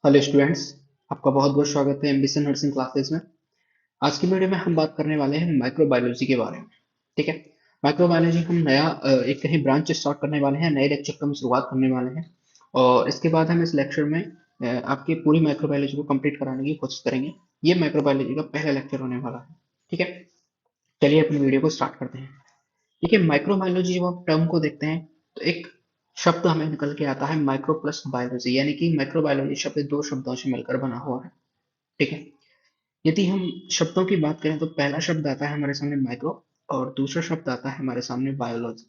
Hello students. आपका बहुत बहुत स्वागत है एमबीसी नर्सिंग क्लासेस में। आज की वीडियो में हम बात करने वाले हैं माइक्रोबायोलॉजी के बारे में। ठीक है। माइक्रोबायोलॉजी हम नया एक कहीं ब्रांच स्टार्ट करने वाले हैं, नए लेक्चर का हम शुरुआत करने वाले हैं। और इसके बाद हम इस लेक्चर में आपकी पूरी माइक्रोबायोलॉजी को कंप्लीट कराने की कोशिश करेंगे। ये माइक्रोबायोलॉजी का पहला लेक्चर होने वाला है। ठीक है। चलिए अपनी वीडियो को स्टार्ट करते हैं। देखिए, माइक्रोबायोलॉजी जब आप टर्म को देखते हैं तो एक शब्द हमें निकल के आता है माइक्रो प्लस बायोलॉजी, यानी कि माइक्रोबायोलॉजी शब्द दो शब्दों से मिलकर बना हुआ है। ठीक है। यदि हम शब्दों की बात करें तो पहला शब्द आता है हमारे सामने माइक्रो, और दूसरा शब्द आता है हमारे सामने बायोलॉजी।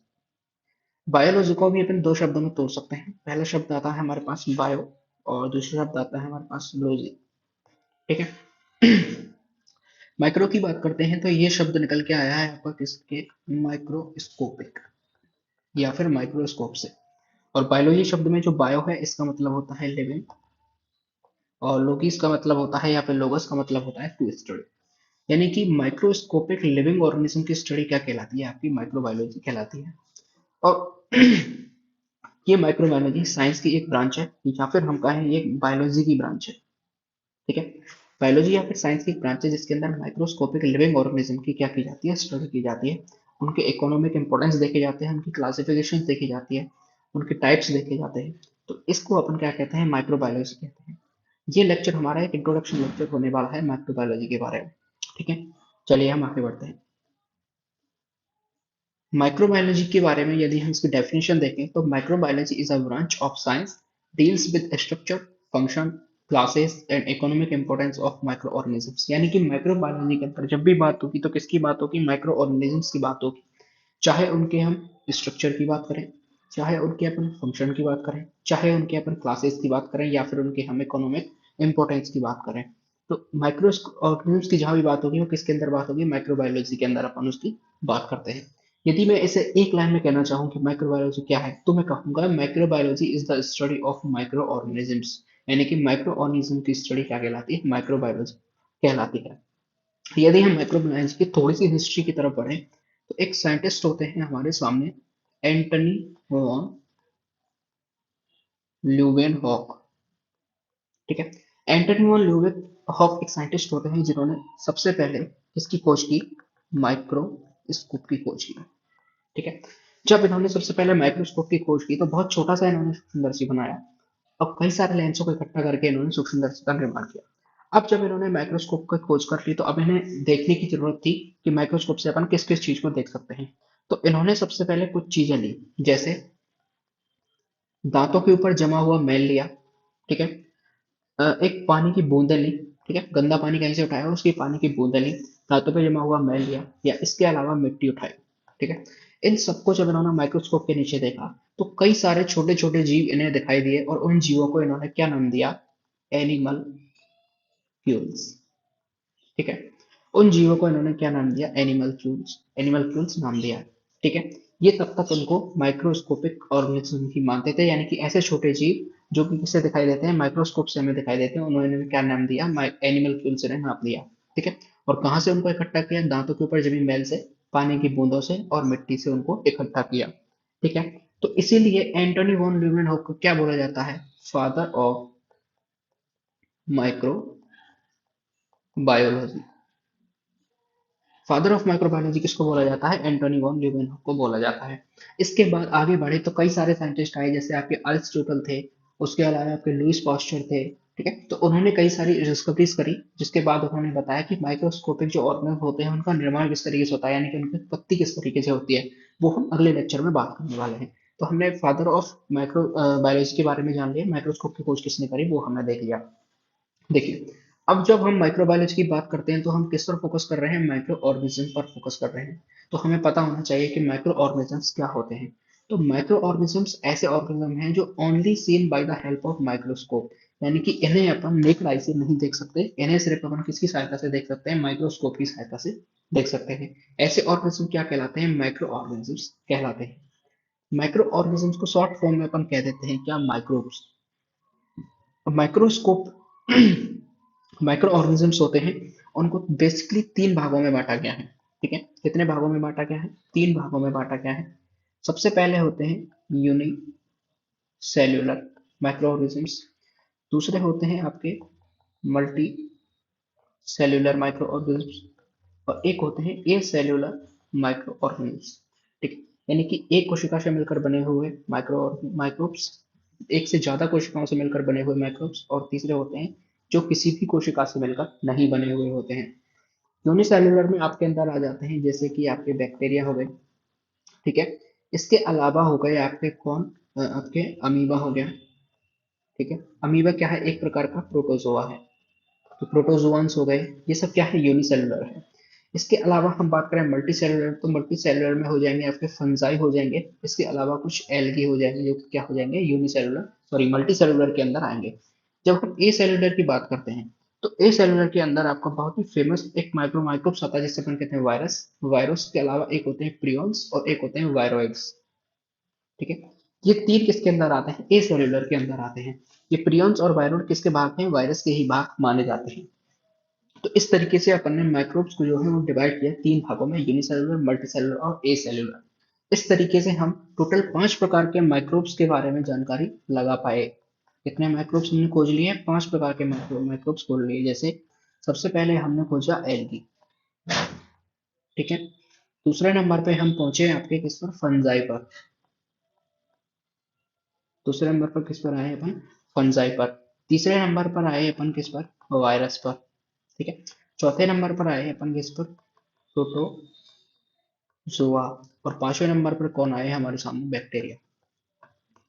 बायोलॉजी को भी अपन दो शब्दों में तोड़ सकते हैं। पहला शब्द आता है हमारे पास बायो, और दूसरा शब्द आता है हमारे पास लॉजी। ठीक है। माइक्रो की बात करते हैं तो ये शब्द निकल के आया है आपका किसके, माइक्रोस्कोपिक या फिर माइक्रोस्कोप से। और बायोलॉजी शब्द में जो बायो है इसका मतलब होता है लिविंग, और लोगिस का मतलब होता है या फिर लोगस का मतलब होता है टू स्टडी। यानी कि माइक्रोस्कोपिक लिविंग ऑर्गेनिज्म की स्टडी क्या कहलाती है, आपकी माइक्रोबायोलॉजी कहलाती है। और ये माइक्रोबायोलॉजी साइंस की एक ब्रांच है, या फिर हम कहें ये बायोलॉजी की ब्रांच है। ठीक है। बायोलॉजी या फिर साइंस की एक ब्रांच है जिसके अंदर माइक्रोस्कोपिक लिविंग ऑर्गेनिज्म की क्या की जाती है, स्टडी की जाती है। उनके इकोनॉमिक इंपॉर्टेंस देखे जाते हैं, उनकी क्लासिफिकेशन देखी जाती है, उनके टाइप्स देखे जाते हैं। तो इसको अपन क्या कहते हैं, माइक्रोबायोलॉजी कहते हैं। ये लेक्चर हमारा एक इंट्रोडक्शन लेक्चर होने वाला है माइक्रोबायोलॉजी के बारे में। ठीक है। चलिए हम आगे बढ़ते हैं। माइक्रोबायोलॉजी के बारे में यदि हम इसकी डेफिनेशन देखें तो microbiology is a branch of science deals with structure, function, classes and economic importance of micro organisms. यानी कि माइक्रोबायोलॉजी के अंदर जब भी बात होगी तो किसकी बात होगी, माइक्रो ऑर्गेनिजम्स की बात होगी। चाहे उनके हम स्ट्रक्चर की बात करें, चाहे उनके अपन फंक्शन की बात करें, चाहे उनके अपन क्लासेस की बात करें, या फिर उनके हम इकोनॉमिक इंपॉर्टेंस की बात करें। तो माइक्रो ऑर्गेनिज्म की जहां भी बात होगी वो किसके अंदर बात होगी, माइक्रोबायोलॉजी के अंदर अपन उसकी बात करते हैं। यदि मैं इसे एक लाइन में कहना चाहूँ कि माइक्रोबायोलॉजी क्या है तो मैं कहूंगा microbiology is the study of micro organisms. यानी कि माइक्रो ऑर्गेनिज्म की स्टडी क्या कहलाती है, माइक्रोबायोलॉजी कहलाती है। यदि हम माइक्रोबायोलॉजी की थोड़ी सी हिस्ट्री की तरफ बढ़े तो एक साइंटिस्ट होते हैं हमारे सामने, एंटनी वॉन ल्यूवेनहॉक। ठीक है। एंटनी वॉन ल्यूवेनहॉक एक साइंटिस्ट होते हैं जिन्होंने सबसे पहले इसकी खोज की, माइक्रोस्कोप की खोज की। ठीक है। जब इन्होंने सबसे पहले माइक्रोस्कोप की खोज की तो बहुत छोटा सा इन्होंने सूक्ष्मदर्शी बनाया। अब कई सारे लेंसों को इकट्ठा करके इन्होंने सूक्ष्मदर्शी का निर्माण किया। अब जब इन्होंने माइक्रोस्कोप की खोज कर ली तो अब इन्हें देखने की जरूरत थी कि माइक्रोस्कोप से अपन किस किस चीज को देख सकते हैं। तो इन्होंने सबसे पहले कुछ चीजें ली, जैसे दांतों के ऊपर जमा हुआ मैल लिया। ठीक है। एक पानी की बूंदें ली। ठीक है, गंदा पानी कहीं से उठाया उसकी पानी की बूंदें ली, दांतों पे जमा हुआ मैल लिया, या इसके अलावा मिट्टी उठाई। ठीक है। इन सबको जब इन्होंने माइक्रोस्कोप के नीचे देखा तो कई सारे छोटे छोटे जीव इन्हें दिखाई दिए, और उन जीवों को इन्होंने क्या नाम दिया, एनिमल फ्यूल्स। ठीक है। उन जीवों को इन्होंने क्या नाम दिया, एनिमल फ्यूल्स, एनिमल फ्यूल्स नाम दिया। ठीक है। ये तब तक उनको माइक्रोस्कोपिक ऑर्गेनिज्म ही मानते थे, यानी कि ऐसे छोटे जीव जो कि किससे दिखाई देते हैं, माइक्रोस्कोप से हमें दिखाई देते हैं, उन्होंने क्या नाम दिया, एनिमल फ्यूल्स ने नाम दिया। ठीक है। और कहाँ से उनको इकट्ठा किया, दांतों के ऊपर जमी मैल से, पानी की बूंदों से और मिट्टी से उनको इकट्ठा किया। ठीक है। तो इसीलिए एंटोनी वॉन ल्यूमेनहोफ को क्या बोला जाता है, father of micro biology. Father of microbiology किसको बोला जाता है, एंटोनी वॉन ल्यूमेनहोफ को बोला जाता है। इसके बाद आगे बढ़े तो कई सारे साइंटिस्ट आए, जैसे आपके अरिस्टोटल थे, उसके अलावा आपके लुईस पास्चर थे। ठीक है। तो उन्होंने कई सारी डिस्कवरीज करी, जिसके बाद उन्होंने बताया कि माइक्रोस्कोपिक जो ऑर्गेनिज्म होते हैं उनका निर्माण किस तरीके से होता है, यानी कि उनकी उत्पत्ति किस तरीके से होती है, वो हम अगले लेक्चर में बात करने वाले हैं। तो हमने फादर ऑफ माइक्रो बायोलॉजी के बारे में जान लिया, माइक्रोस्कोप की खोज किसने करी वो हमने देख लिया। देखिए, अब जब हम माइक्रोबायोलॉजी की बात करते हैं तो हम किस पर फोकस कर रहे हैं, माइक्रो ऑर्गेनिज्म पर फोकस कर रहे हैं। तो हमें पता होना चाहिए कि माइक्रो ऑर्गेनिजम्स क्या होते हैं। तो माइक्रो ऑर्गेनिजम्स ऐसे ऑर्गेनिज्म हैं जो only seen by the help of microscope, यानी कि इन्हें अपन नेक्ड आई से नहीं देख सकते, इन्हें सिर्फ अपन किसकी सहायता से देख सकते हैं, माइक्रोस्कोप की सहायता से देख सकते हैं। ऐसे ऑर्गेनिज्म क्या कहलाते हैं, माइक्रो ऑर्गेनिजम्स कहलाते हैं। माइक्रो ऑर्गेनिजम्स को शॉर्ट फॉर्म में अपन कह देते हैं क्या, माइक्रोब्स। माइक्रोस्कोप माइक्रो ऑर्गेनिजम्स होते हैं, उनको बेसिकली तीन भागों में बांटा गया है। ठीक है। कितने भागों में बांटा गया है, तीन भागों में बांटा गया है। सबसे पहले होते हैं यूनिसेल्यूलर माइक्रो ऑर्गेनिजम्स, दूसरे होते हैं आपके मल्टी सेल्यूलर माइक्रो ऑर्गेनिज्म और एक होते हैं ए सेल्यूलर माइक्रो ऑर्गेनिज्म। ठीक है, यानी कि एक कोशिका से मिलकर बने हुए माइक्रोब्स, एक से ज्यादा कोशिकाओं से मिलकर बने हुए माइक्रोब्स, और तीसरे होते हैं जो किसी भी कोशिका से मिलकर नहीं बने हुए होते हैं। यूनिसेल्युलर में आपके अंदर आ जाते हैं जैसे कि आपके बैक्टीरिया हो गए। ठीक है, इसके अलावा हो गए आपके कौन, आपके अमीबा हो गया। ठीक है, अमीबा क्या है, एक प्रकार का प्रोटोजोआ है। तो प्रोटोजोआंस हो गए, ये सब क्या है, यूनिसेलुलर है। इसके अलावा हम बात करें मल्टी सेलुलर, तो मल्टी सेलुलर में हो जाएंगे आपके फंजाई हो जाएंगे, इसके अलावा कुछ एल्गी हो जाएंगे जो कि क्या हो जाएंगे, यूनिसेलुलर, सॉरी मल्टी सेलुलर के अंदर आएंगे। जब हम ए सेलुलर की बात करते हैं तो ए सेलुलर के अंदर आपका बहुत ही फेमस एक माइक्रोब्स आता है जिसे अपन कहते हैं वायरस। वायरस के अलावा एक होते हैं प्रियॉन्स और एक होते हैं वायरोइड्स। ठीक है, ये तीन किसके अंदर आते हैं, ए सेलुलर के अंदर आते हैं। ये प्रियॉन्स और वायरोइड किसके भाग हैं, वायरस के ही भाग माने जाते हैं। तो इस तरीके से अपन ने माइक्रोब्स को जो है वो डिवाइड किया तीन भागों में, यूनिसेलुलर, मल्टीसेलुलर और ए सेलुलर। इस तरीके से हम टोटल 5 प्रकार के माइक्रोब्स के बारे में जानकारी लगा पाए। कितने माइक्रोब्स हमने खोज लिए, 5 प्रकार के माइक्रोब्स खोज लिए। जैसे सबसे पहले हमने खोजा एल्गी। ठीक है, दूसरे नंबर पे हम पहुंचे आपके किस पर, फंजाई पर। दूसरे नंबर पर किस पर आए अपन, फंजाई पर। तीसरे नंबर पर आए अपन किस पर, वायरस पर। ठीक है, चौथे नंबर पर आए अपन किस पर, प्रोटोजोआ। और पांचवें नंबर पर कौन आए हमारे सामने, बैक्टीरिया।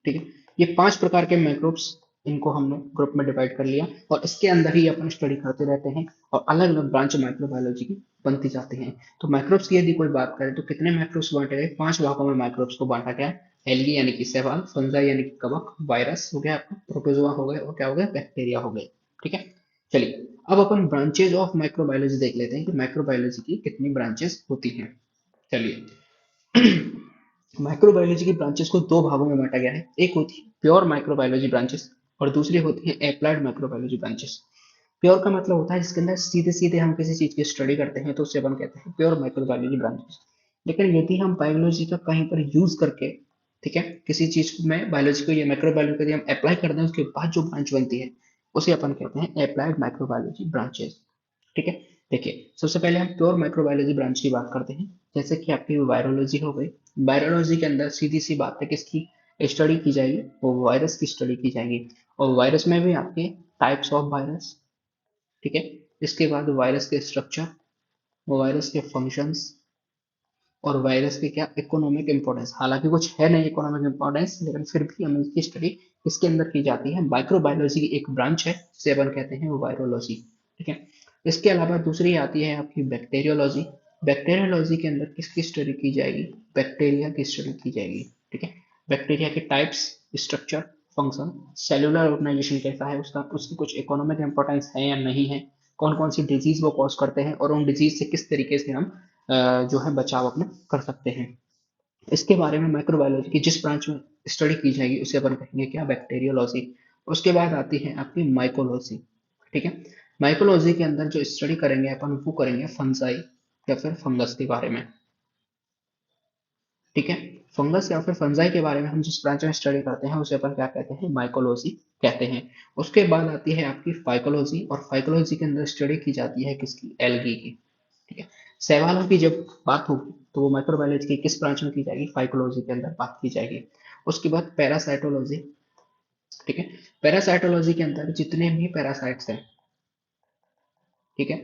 ठीक है, ये 5 प्रकार के माइक्रोब्स, इनको हमने ग्रुप में डिवाइड कर लिया और इसके अंदर ही अपन स्टडी करते रहते हैं और अलग अलग ब्रांच माइक्रोबायोलॉजी की बनती जाती हैं। तो माइक्रोब्स की यदि कोई बात करें तो कितने माइक्रोब्स बांटे गए, 5 भागों में माइक्रोब्स को बांटा गया। एल्गी यानी कि शैवाल, फंजाई यानी कि कवक, वायरस हो गया आपका, प्रोटोजोआ हो गए और क्या हो गया, बैक्टीरिया हो गए। ठीक है, चलिए अब अपन ब्रांचेज ऑफ माइक्रोबायोलॉजी देख लेते हैं कि माइक्रोबायोलॉजी की कितनी ब्रांचेस होती हैं। चलिए माइक्रोबायोलॉजी की ब्रांचेस को दो भागों में बांटा गया है, एक होती है प्योर माइक्रोबायोलॉजी ब्रांचेस और दूसरी होती है अप्लाइड माइक्रोबायोलॉजी ब्रांचेस। प्योर का मतलब होता है जिसके अंदर सीधे सीधे हम किसी चीज की स्टडी करते हैं तो उसे अपन कहते हैं प्योर माइक्रोबायोलॉजी ब्रांचेस। लेकिन यदि हम बायोलॉजी का कहीं पर यूज करके, ठीक है, किसी चीज में बायोलॉजी को या माइक्रोबायोलॉजी को यदि हम अप्लाई कर दें उसके बाद जो ब्रांच बनती है उसे अपन कहते हैं अप्लाइड माइक्रोबायोलॉजी ब्रांचेस। ठीक है, देखिए सबसे पहले हम प्योर माइक्रोबायोलॉजी ब्रांच की बात करते हैं। जैसे कि आपकी वायरोलॉजी हो गई, वायरोलॉजी के अंदर सीधी सी बात है किसकी स्टडी की जाएगी, वो वायरस की स्टडी की जाएगी। और वायरस में भी आपके टाइप्स ऑफ वायरस, ठीक है, इसके बाद वायरस के स्ट्रक्चर, वायरस के फंक्शंस और वायरस के क्या इकोनॉमिक इंपॉर्टेंस। हालांकि कुछ है नहीं इकोनॉमिक इंपॉर्टेंस, लेकिन फिर भी हम इसकी स्टडी इसके अंदर की जाती है। माइक्रोबायोलॉजी की एक ब्रांच है जिसे अपन कहते हैं वायरोलॉजी। ठीक है, इसके अलावा दूसरी आती है आपकी बैक्टीरियोलॉजी। बैक्टीरियोलॉजी के अंदर किसकी स्टडी की जाएगी, बैक्टीरिया की स्टडी की जाएगी। ठीक है, बैक्टीरिया के types, structure, function, cellular organisation कैसा है उसका, उसकी कुछ इकोनॉमिक इंपॉर्टेंस है या नहीं है, कौन कौन सी डिजीज वो कॉज करते हैं और उन डिजीज से किस तरीके से हम जो है बचाव अपने कर सकते हैं। इसके बारे में माइक्रोबायोलॉजी की जिस ब्रांच में स्टडी की जाएगी उसे अपन कहेंगे क्या, बैक्टीरियोलॉजी। उसके बाद आती है आपकी माइकोलॉजी। ठीक है, माइकोलॉजी के अंदर जो स्टडी करेंगे अपन वो करेंगे फंजाई या फिर फंगस के बारे में। ठीक है, फंगस या फिर फंजाई के बारे में हम जिस ब्रांच में स्टडी करते हैं उसे अपन क्या कहते हैं, माइकोलॉजी कहते हैं। उसके बाद आती है आपकी फाइकोलॉजी और फाइकोलॉजी के अंदर स्टडी की जाती है किसकी, एल्गी की। ठीक है, शैवालों की जब बात होगी तो वो माइक्रोबायोलॉजी की किस ब्रांच में की जाएगी, फाइकोलॉजी के अंदर बात की जाएगी। उसके बाद पैरासाइटोलॉजी। ठीक है, पैरासाइटोलॉजी के अंदर जितने भी पैरासाइट्स हैं, ठीक है,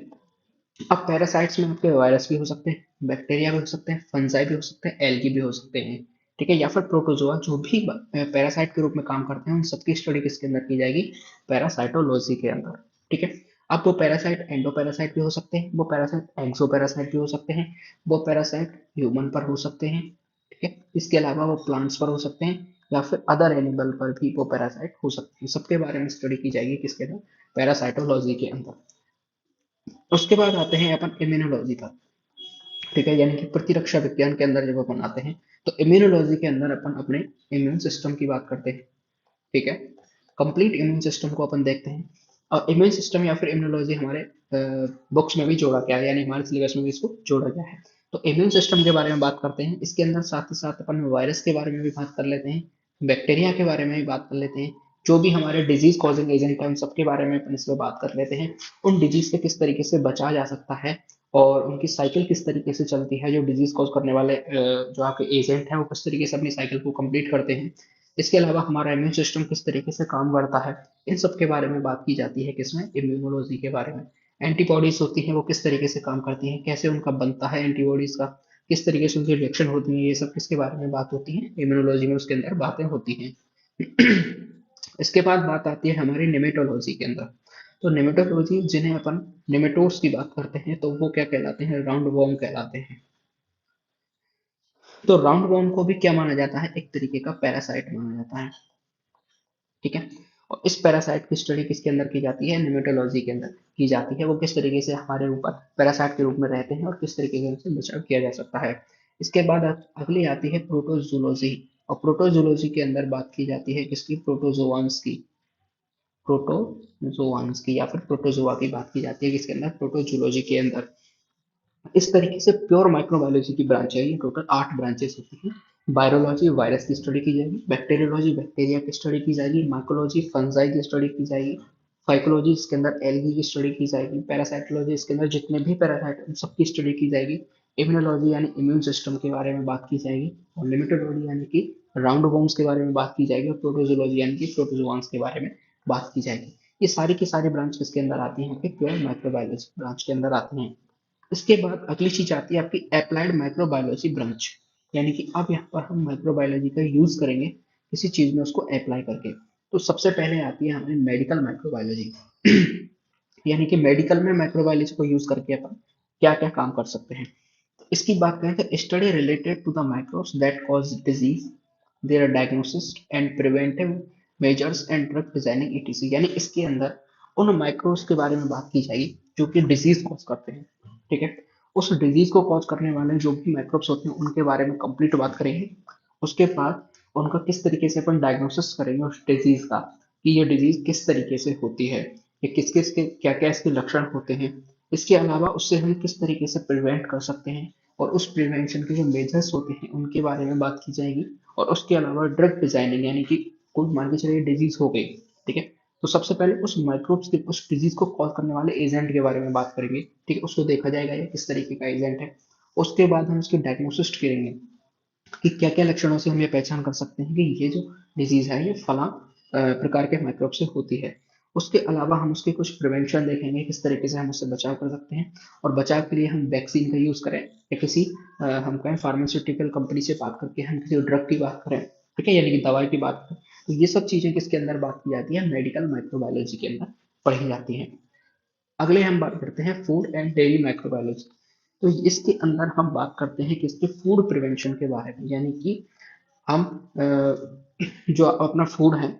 अब पैरासाइट्स में आपके वायरस भी हो सकते हैं, बैक्टीरिया भी हो सकते हैं, फंजाई भी हो सकते हैं, एल्गी भी हो सकते हैं। ठीक है, या फिर प्रोटोजोआ, जो भी पैरासाइट के रूप में काम करते हैं उन सबकी स्टडी किसके अंदर की जाएगी, पैरासाइटोलॉजी के अंदर। ठीक है, अब वो पैरासाइट एंडो पैरासाइट भी हो सकते हैं, वो पैरासाइट एक्सो पैरासाइट भी हो सकते हैं, वो पैरासाइट ह्यूमन पर हो सकते हैं। ठीक है, इसके अलावा वो प्लांट्स पर हो सकते हैं या फिर अदर एनिमल पर भी वो पैरासाइट हो सकते हैं। सबके बारे में स्टडी की जाएगी किसके अंदर, पैरासाइटोलॉजी के अंदर। उसके बाद आते हैं अपन इम्यूनोलॉजी पर। ठीक है, यानी कि प्रतिरक्षा विज्ञान के अंदर जब अपन आते हैं तो इम्यूनोलॉजी के अंदर अपन अपने इम्यून सिस्टम की बात करते हैं। ठीक है, कंप्लीट इम्यून सिस्टम को अपन देखते हैं और इम्यून सिस्टम या फिर इम्यूनोलॉजी हमारे बुक्स में भी जोड़ा गया है, यानी हमारे सिलेबस में भी इसको जोड़ा गया है। तो इम्यून सिस्टम के बारे में बात करते हैं, इसके अंदर साथ ही साथ अपन वायरस के बारे में भी बात कर लेते हैं, बैक्टीरिया के बारे में भी बात कर लेते हैं, जो भी हमारे डिजीज कॉजिंग एजेंट है उन सबके बारे में अपन इसमें बात कर लेते हैं। उन डिजीज से किस तरीके से बचा जा सकता है और उनकी साइकिल किस तरीके से चलती है, जो डिजीज कॉज करने वाले जो आपके एजेंट हैं वो किस तरीके से अपनी साइकिल को कंप्लीट करते हैं। इसके अलावा हमारा इम्यून सिस्टम किस तरीके से काम करता है, इन सब के बारे में बात की जाती है किसमें, इम्यूनोलॉजी के बारे में। एंटीबॉडीज होती हैं वो किस तरीके से काम करती हैं, कैसे उनका बनता है एंटीबॉडीज का, किस तरीके से उनकी रिएक्शन होती है, ये सब किसके बारे में बात होती है, इम्यूनोलॉजी में उसके अंदर बातें होती हैं। इसके बाद बात आती है हमारी निमेटोलॉजी के अंदर। तो निमेटोलॉजी जिन्हें अपन निमेटोड्स की बात करते हैं तो वो क्या कहलाते हैं, राउंड वॉर्म कहलाते हैं। तो राउंड वॉर्म को भी क्या माना जाता है, एक तरीके का पैरासाइट माना जाता है। ठीक है। और इस पैरासाइट की स्टडी किसके अंदर की जाती है, निमेटोलॉजी के अंदर की जाती है। वो किस तरीके से हमारे ऊपर पैरासाइट के रूप में रहते हैं और किस तरीके से उनसे बचाव किया जा सकता है। इसके बाद अगली आती है प्रोटोजूलॉजी। और प्रोटोजूलॉजी के अंदर बात की जाती है किसकी, प्रोटोजोआंस की। प्रोटोजोआंस की या फिर प्रोटोजोआ की बात की जाती है किसके अंदर, प्रोटोजूलॉजी के अंदर। इस तरीके से प्योर माइक्रोबायोलॉजी की ब्रांच है, ये टोटल 8 ब्रांचेस होती हैं। वायरोलॉजी वायरस की स्टडी की जाएगी, बैक्टीरियोलॉजी बैक्टीरिया की स्टडी की जाएगी, माइकोलॉजी फंजाई की स्टडी की जाएगी, फाइकोलॉजी इसके अंदर एल्गी की स्टडी की जाएगी, पैरासाइटोलॉजी इसके अंदर जितने भी पैरासाइट उन सबकी स्टडी की जाएगी, इम्यूनोलॉजी यानी इम्यून सिस्टम के बारे में बात की जाएगी, और लिमिटोलॉजी यानी कि राउंड वॉर्म्स के बारे में बात की जाएगी, और प्रोटोजोलॉजी यानी कि प्रोटोजोआंस के बारे में बात की जाएगी। ये सारी की सारी ब्रांच किसके अंदर आती हैं, प्योर माइक्रोबायोलॉजी ब्रांच के अंदर आती हैं। इसके बाद अगली चीज आती है आपकी अप्लाइड माइक्रोबायोलॉजी ब्रांच। यानी कि अब यहाँ पर हम माइक्रोबायोलॉजी का यूज करेंगे किसी चीज में उसको अप्लाई करके। तो सबसे पहले आती है हमारी मेडिकल माइक्रोबायोलॉजी। यानी कि मेडिकल में माइक्रोबायोलॉजी को यूज करके अपन क्या क्या काम कर सकते हैं। तो इसकी बात करें तो study related to the microbes that cause disease, their diagnosis and preventive measures and drug designing etc। यानी इसके अंदर उन माइक्रोब्स के बारे में बात की जाएगी जो कि डिजीज कॉज करते हैं। ठीक है। उस डिजीज को कॉज करने वाले जो भी माइक्रोब्स होते हैं उनके बारे में कंप्लीट बात करेंगे। उसके बाद उनका किस तरीके से अपन डायग्नोसिस करेंगे उस डिजीज का, कि ये डिजीज किस तरीके से होती है, ये किस किस के क्या क्या इसके लक्षण होते हैं। इसके अलावा उससे हम किस तरीके से प्रिवेंट कर सकते हैं, और उस प्रिवेंशन के जो मेजर्स होते हैं उनके बारे में बात की जाएगी। और उसके अलावा ड्रग डिजाइनिंग, यानी कि कोई मान के चलिए डिजीज हो गई, ठीक है, तो सबसे पहले उस माइक्रोब्स के उस डिजीज को कॉज करने वाले एजेंट के बारे में बात करेंगे। ठीक है, उसको देखा जाएगा ये किस तरीके का एजेंट है। उसके बाद हम उसकी डायग्नोसिस करेंगे कि क्या क्या लक्षणों से हम ये पहचान कर सकते हैं कि ये जो डिजीज है ये फला प्रकार के माइक्रोब से होती है। उसके अलावा हम उसके कुछ प्रिवेंशन देखेंगे, किस तरीके से हम उससे बचाव कर सकते हैं, और बचाव के लिए हम वैक्सीन का यूज करें या किसी हम कहें फार्मास्यूटिकल कंपनी से बात करके हम किसी ड्रग की बात करें, ठीक है, यानी कि दवाई की बात करें। तो ये सब चीजें किसके अंदर बात की जाती है, मेडिकल माइक्रोबायोलॉजी के अंदर पढ़ी जाती हैं। अगले हम बात करते हैं फूड एंड डेयरी माइक्रोबायोलॉजी। तो इसके अंदर हम बात करते हैं किसके, फूड प्रिवेंशन के बारे में। यानी कि हम जो अपना फूड है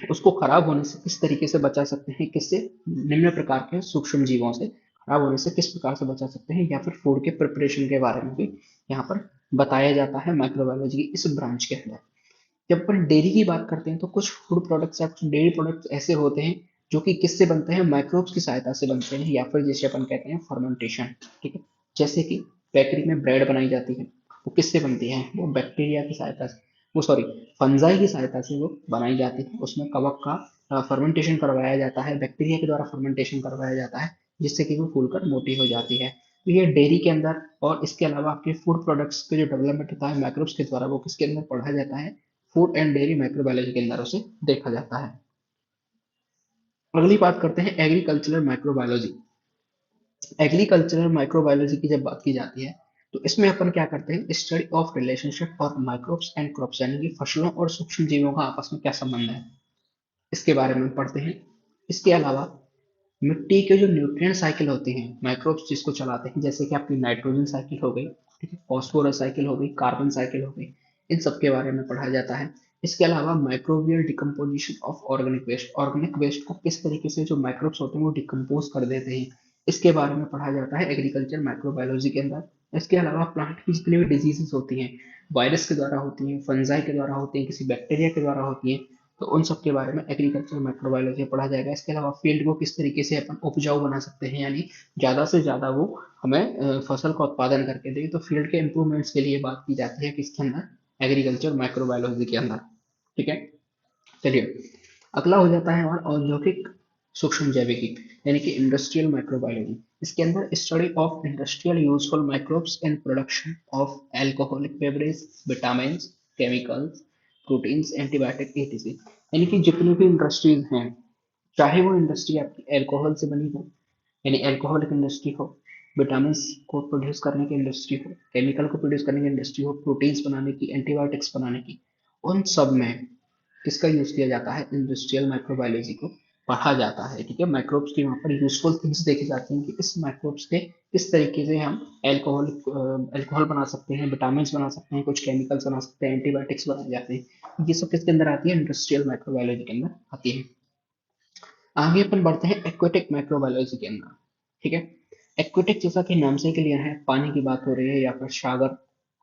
उसको खराब होने से किस तरीके से बचा सकते हैं, किससे, निम्न प्रकार के सूक्ष्म जीवों से खराब होने से किस प्रकार से बचा सकते हैं, या फिर फूड के प्रिपरेशन के बारे में भी यहाँ पर बताया जाता है माइक्रोबायोलॉजी की इस ब्रांच के अंदर। जब अपन डेयरी की बात करते हैं तो कुछ फूड प्रोडक्ट्स या कुछ डेयरी प्रोडक्ट्स ऐसे होते हैं जो कि किससे बनते हैं, माइक्रोब्स की सहायता से बनते हैं, या फिर जिसे अपन कहते हैं फर्मेंटेशन। ठीक है। जैसे कि बेकरी में ब्रेड बनाई जाती है, वो किससे बनती है, वो बैक्टीरिया की सहायता से, वो सॉरी फंजाई की सहायता से वो बनाई जाती है। उसमें कवक का फर्मेंटेशन करवाया जाता है, बैक्टीरिया के द्वारा फर्मेंटेशन करवाया जाता है, जिससे कि वो फूलकर मोटी हो जाती है। तो ये डेयरी के अंदर, और इसके अलावा आपके फूड प्रोडक्ट्स के जो डेवलपमेंट होता है माइक्रोब्स के द्वारा, वो किसके अंदर पढ़ा जाता है, फूड एंड डेयरी माइक्रोबायोलॉजी के अंदर उसे देखा जाता है। अगली बात करते हैं एग्रीकल्चरल माइक्रोबायोलॉजी। एग्रीकल्चरल माइक्रोबायोलॉजी की जब बात की जाती है तो इसमें अपन क्या करते हैं, स्टडी ऑफ रिलेशनशिप और माइक्रोब्स एंड क्रॉप्स, यानी कि फसलों और सूक्ष्म जीवों का आपस में क्या संबंध है, इसके बारे में पढ़ते हैं। इसके अलावा मिट्टी के जो न्यूट्रिएंट साइकिल होते हैं माइक्रोब्स जिसको चलाते हैं, जैसे कि आपकी नाइट्रोजन साइकिल हो गई, ठीक है, फॉस्फोरस साइकिल हो गई, कार्बन साइकिल हो गई, इन सब के बारे में पढ़ा जाता है। इसके अलावा microbial decomposition of organic waste को किस तरीके से जो माइक्रोब्स होते हैं वो डिकम्पोज कर देते हैं, इसके बारे में पढ़ा जाता है एग्रीकल्चर माइक्रोबायोलॉजी के अंदर। इसके अलावा प्लांट की जितनी भी डिजीजेस होती हैं, वायरस के द्वारा होती हैं, फंजाई के द्वारा होती हैं, किसी बैक्टीरिया के द्वारा होती हैं, तो उन सब के बारे में एग्रीकल्चर माइक्रोबायोलॉजी पढ़ा जाएगा। इसके अलावा फील्ड को किस तरीके से अपन उपजाऊ बना सकते हैं, यानी ज्यादा से ज्यादा वो हमें फसल का उत्पादन करके दे, तो फील्ड के इंप्रूवमेंट्स के लिए बात की जाती है किसके अंदर, एग्रीकल्चर माइक्रोबायोलॉजी के अंदर। ठीक है। चलिए अगला हो जाता है हमारा औद्योगिक सूक्ष्म जैविकी, यानी कि इंडस्ट्रियल माइक्रोबायोलॉजी। इसके अंदर study of industrial useful microbes in production of alcoholic beverage, vitamin, chemicals, proteins, antibiotic etc. यानी कि जितनी भी इंडस्ट्रीज हैं, चाहे वो इंडस्ट्री आपकी अल्कोहल से बनी हो, यानी अल्कोहलिक इंडस्ट्री हो, विटामिन को प्रोड्यूस करने की इंडस्ट्री हो, केमिकल को प्रोड्यूस करने की इंडस्ट्री हो, प्रोटीन्स बनाने की, एंटीबायोटिक्स बनाने की, उन सब में किसका यूज किया जाता है? इंडस्ट्रियल माइक्रोबायोलॉजी को पढ़ा जाता है। ठीक है, माइक्रोब्स की वहाँ पर यूजफुल थिंग्स देखी जाती हैं कि इस माइक्रोब्स के किस तरीके से हम अल्कोहल बना सकते हैं, विटामिन बना सकते हैं, कुछ केमिकल्स बना सकते हैं, एंटीबायोटिक्स बनाए जाते हैं। ये सब किसके अंदर आती है? इंडस्ट्रियल माइक्रोबायोलॉजी के अंदर आती है। आगे अपन बढ़ते हैं एक्वेटिक माइक्रोबायोलॉजी के अंदर। ठीक है, एक्वेटिक जैसा कि नाम से ही क्लियर है, पानी की बात हो रही है या फिर सागर,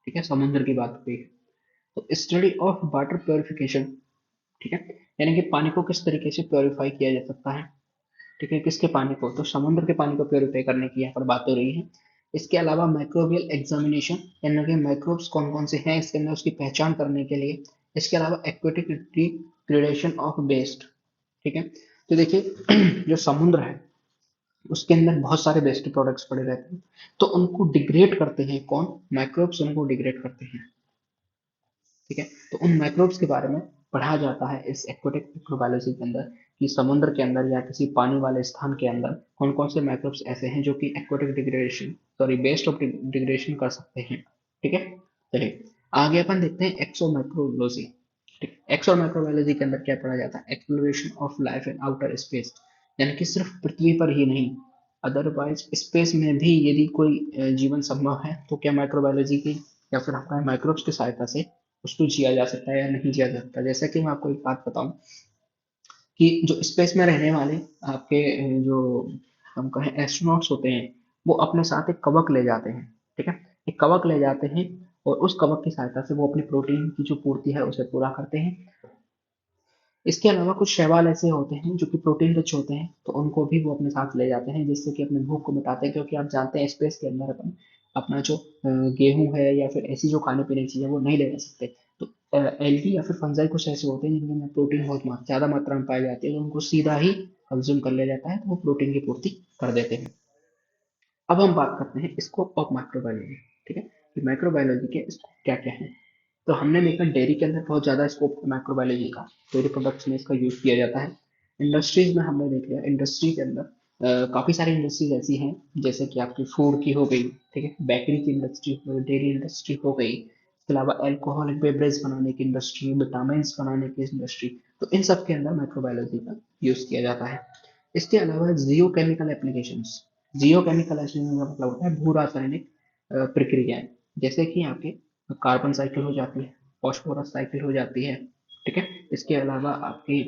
ठीक है, समुद्र की बात हो रही है। तो स्टडी ऑफ वाटर प्योरिफिकेशन, ठीक है, यानी कि पानी को किस तरीके से प्योरीफाई किया जा सकता है। ठीक है, किसके पानी को? तो समुद्र के पानी को प्योरीफाई करने की यहाँ पर बात हो रही है। इसके अलावा माइक्रोबियल एग्जामिनेशन, यानी कि माइक्रोब्स कौन कौन से हैं इसके अंदर, उसकी पहचान करने के लिए। इसके अलावा एक्वेटिक डिग्रेडेशन ऑफ वेस्ट। ठीक है, तो देखिए जो समुद्र है उसके अंदर बहुत सारे वेस्ट प्रोडक्ट्स पड़े रहते हैं, तो उनको डिग्रेड करते हैं कौन? माइक्रोब्स उनको डिग्रेड करते हैं। ठीक है, तो उन माइक्रोब्स के बारे में पढ़ा जाता है इस एक्वेटिक माइक्रोबायोलॉजी के अंदर, कि समुद्र के अंदर या किसी पानी वाले स्थान के अंदर कौन कौन से माइक्रोब्स ऐसे हैं जो कि aquatic degradation, sorry, waste of degradation कर सकते हैं। ठीक है, चलिए आगे अपन देखते हैं एक्सोमाइक्रोलॉजी। ठीक, एक्सोमाइक्रोबायोलॉजी के अंदर क्या पढ़ा जाता है? Exploration of life in outer space, यानी कि सिर्फ पृथ्वी पर ही नहीं, अदरवाइज स्पेस में भी यदि कोई जीवन संभव है तो क्या माइक्रोबायोलॉजी की या फिर आपका माइक्रोब्स की सहायता से उसको जिया जा सकता है या नहीं जिया जा सकता। जैसा कि मैं आपको एक बात बताऊं कि जो स्पेस में रहने वाले आपके जो हम कहें एस्ट्रोनॉट्स होते हैं, वो अपने साथ एक कवक ले जाते हैं। ठीक है, एक कवक ले जाते हैं और उस कवक की सहायता से वो अपनी प्रोटीन की जो पूर्ति है उसे पूरा करते हैं। इसके अलावा कुछ शैवाल ऐसे होते हैं जो कि प्रोटीन रिच होते हैं, तो उनको भी वो अपने साथ ले जाते हैं जिससे कि अपने भूख को मिटाते हैं, क्योंकि आप जानते हैं स्पेस के अंदर अपन अपना जो गेहूं है या फिर ऐसी जो खाने पीने की चीज़ है वो नहीं ले जा सकते। तो एल्गी या फिर फंजाई कुछ ऐसे होते हैं जिनमें प्रोटीन बहुत ज़्यादा मात्रा में पाई जाती है, तो उनको सीधा ही कंज्यूम कर लिया जाता है, तो वो प्रोटीन की पूर्ति कर देते हैं। अब हम बात करते हैं स्कोप ऑफ माइक्रोबायोलॉजी। ठीक है, कि माइक्रोबायोलॉजी के स्कोप क्या क्या है। तो हमने देखा डेयरी के अंदर बहुत ज़्यादा स्कोप है माइक्रोबायोलॉजी का, डेयरी प्रोडक्ट्स में इसका यूज़ किया जाता है। इंडस्ट्रीज में हमने देख लिया, इंडस्ट्री के अंदर काफ़ी सारी इंडस्ट्रीज ऐसी हैं जैसे कि आपकी फूड की हो गई, ठीक है, बेकरी की इंडस्ट्री हो गई, डेयरी इंडस्ट्री हो गई, इसके अलावा अल्कोहलिक बेवरेज बनाने की इंडस्ट्री, विटामिन बनाने की इंडस्ट्री, तो इन सब के अंदर माइक्रोबायोलॉजी का यूज़ किया जाता है। इसके अलावा जियो केमिकल एप्लीकेशंस, जियो केमिकल एप्लीकेशन का मतलब होता है भू रासायनिक प्रक्रियाएं, जैसे कि आपके कार्बन साइकिल हो जाती है, फॉस्फोरस साइकिल हो जाती है। ठीक है, इसके अलावा आपकी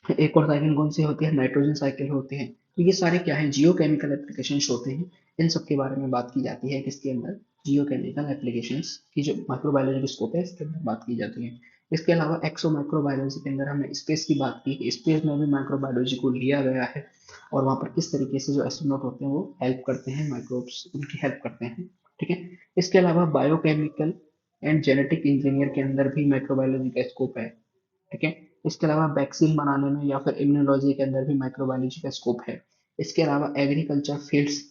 एक और साइकिल कौन सी होती है? नाइट्रोजन साइकिल होती है। तो ये सारे क्या है? जियो केमिकल एप्लीकेशन होते हैं। इन सब के बारे में बात की जाती है किसके अंदर? जियो केमिकल एप्लीकेशंस की जो माइक्रोबायोलॉजी की स्कोप है इसके अंदर बात की जाती है। इसके अलावा एक्सो माइक्रोबायोलॉजी के अंदर हमने स्पेस की बात की, स्पेस में भी माइक्रोबायोलॉजी को लिया गया है और वहाँ पर किस तरीके से जो एस्ट्रोनॉट होते हैं वो हेल्प करते हैं, माइक्रोब्स उनकी हेल्प करते हैं। ठीक है, इसके अलावा बायोकेमिकल एंड जेनेटिक इंजीनियर के अंदर भी माइक्रोबायोलॉजी का स्कोप है। ठीक है, इसके अलावा वैक्सीन बनाने में या फिर इम्यूनोलॉजी के अंदर भी माइक्रोबायोलॉजी का स्कोप है। इसके अलावा एग्रीकल्चर फील्ड्स,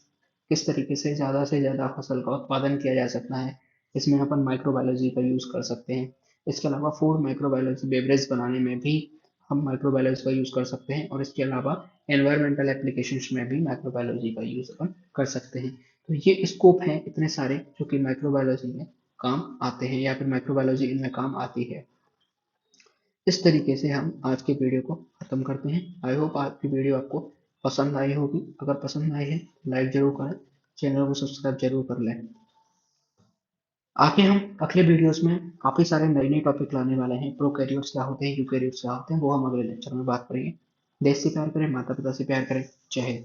किस तरीके से ज़्यादा फसल का उत्पादन किया जा सकता है, इसमें अपन माइक्रोबायोलॉजी का यूज़ कर सकते हैं। इसके अलावा फूड माइक्रोबायोलॉजी, बेवरेज बनाने में भी हम माइक्रोबायोलॉजी का यूज़ कर सकते हैं, और इसके अलावा एनवायरमेंटल एप्लीकेशंस में भी माइक्रोबायोलॉजी का यूज़ अपन कर सकते हैं। तो ये स्कोप हैं इतने सारे जो कि माइक्रोबायोलॉजी में काम आते हैं या फिर माइक्रोबायोलॉजी इनमें काम आती है। इस तरीके से हम आज के वीडियो को खत्म करते हैं। आई होप आज की वीडियो आपको पसंद आई होगी। अगर पसंद आई है लाइक जरूर करें, चैनल को सब्सक्राइब जरूर कर लें। आगे हम अगले वीडियोस में काफ़ी सारे नए नए टॉपिक लाने वाले हैं। प्रोकैरियोट्स क्या होते हैं, यूकैरियोट्स क्या होते हैं, वो हम अगले लेक्चर में बात करेंगे। देश से प्यार करें, माता पिता से प्यार करें। जय हिंद।